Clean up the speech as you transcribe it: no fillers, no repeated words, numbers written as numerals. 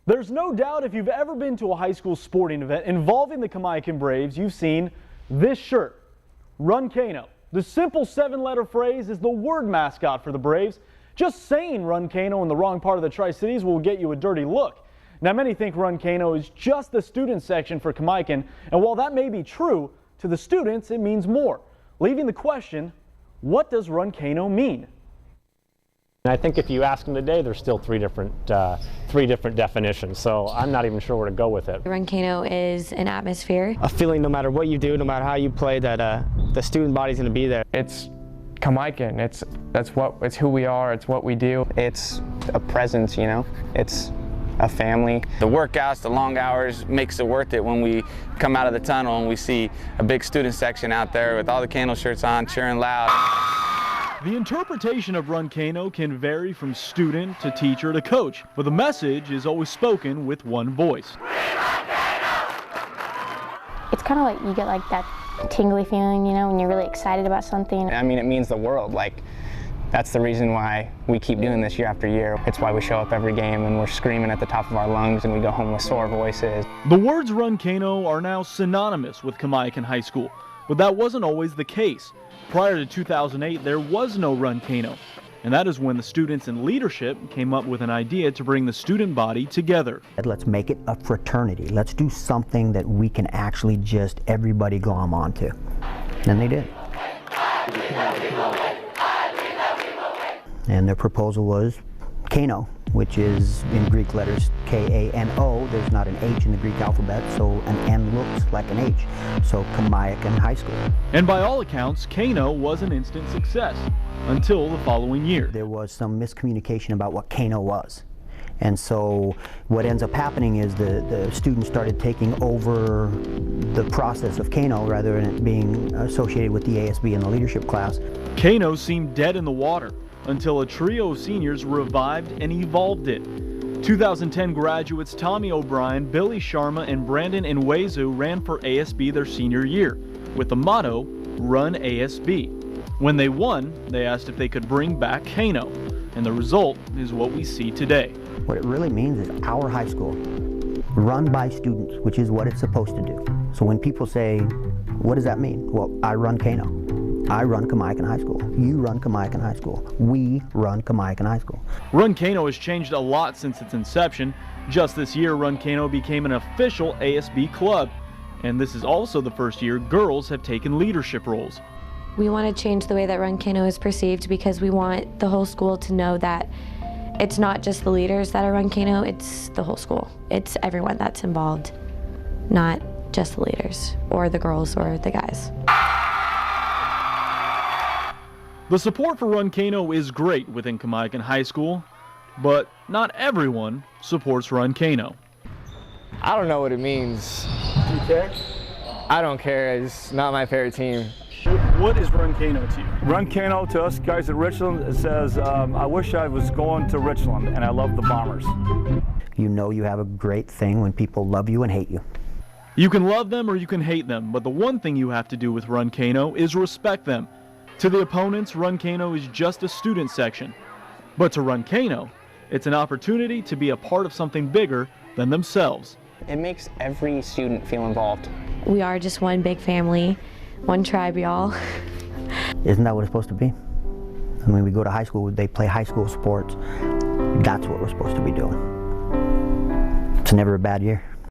There's no doubt if you've ever been to a high school sporting event involving the Kamaikan Braves, you've seen this shirt, Run Kano. The simple 7-letter phrase is the word mascot for the Braves. Just saying Run Kano in the wrong part of the Tri-Cities will get you a dirty look. Now, many think Run Kano is just the student section for Kamaikan, and while that may be true, to the students it means more, leaving the question, what does Run Kano mean? I think if you ask them today, there's still three different definitions, so I'm not even sure where to go with it. Run Kano is an atmosphere. A feeling no matter what you do, no matter how you play, that the student body's going to be there. It's Kamaikan. It's who we are. It's what we do. It's a presence, you know. It's a family. The workouts, the long hours makes it worth it when we come out of the tunnel and we see a big student section out there with all the Kano shirts on, cheering loud. The interpretation of Run Kano can vary from student to teacher to coach, but the message is always spoken with one voice. It's kind of like you get like that tingly feeling, you know, when you're really excited about something. I mean, it means the world. Like, that's the reason why we keep doing this year after year. It's why we show up every game and we're screaming at the top of our lungs and we go home with sore voices. The words Run Kano are now synonymous with Kamaikan High School, but that wasn't always the case. Prior to 2008, there was no Run Kano, and that is when the students and leadership came up with an idea to bring the student body together. Let's make it a fraternity. Let's do something that we can actually just everybody glom onto. And they did. And their proposal was Kano, which is in Greek letters K-A-N-O. There's not an H in the Greek alphabet, so an N looks like an H. So Kamaikan High School. And by all accounts, Kano was an instant success until the following year. There was some miscommunication about what Kano was. And so what ends up happening is the students started taking over the process of Kano rather than it being associated with the ASB and the leadership class. Kano seemed dead in the water until a trio of seniors revived and evolved it. 2010 graduates Tommy O'Brien, Billy Sharma, and Brandon Nwezu ran for ASB their senior year with the motto, Run ASB. When they won, they asked if they could bring back Kano, and the result is what we see today. What it really means is our high school, run by students, which is what it's supposed to do. So when people say, what does that mean? Well, I run Kano. I run Kamaikan High School. You run Kamaikan High School. We run Kamaikan High School. Run Kano has changed a lot since its inception. Just this year, Run Kano became an official ASB club. And this is also the first year girls have taken leadership roles. We want to change the way that Run Kano is perceived because we want the whole school to know that it's not just the leaders that are Run Kano, it's the whole school. It's everyone that's involved, not just the leaders or the girls or the guys. The support for Run Kano is great within Kamaikan High School, but not everyone supports Run Kano. I don't know what it means. Do you care? I don't care. It's not my favorite team. What is Run Kano to you? Run Kano to us guys at Richland, it says, I wish I was going to Richland, and I love the Bombers. You know you have a great thing when people love you and hate you. You can love them or you can hate them, but the one thing you have to do with Run Kano is respect them. To the opponents, Run Kano is just a student section. But to Run Kano, it's an opportunity to be a part of something bigger than themselves. It makes every student feel involved. We are just one big family, one tribe, y'all. Isn't that what it's supposed to be? I mean, we go to high school, they play high school sports. That's what we're supposed to be doing. It's never a bad year.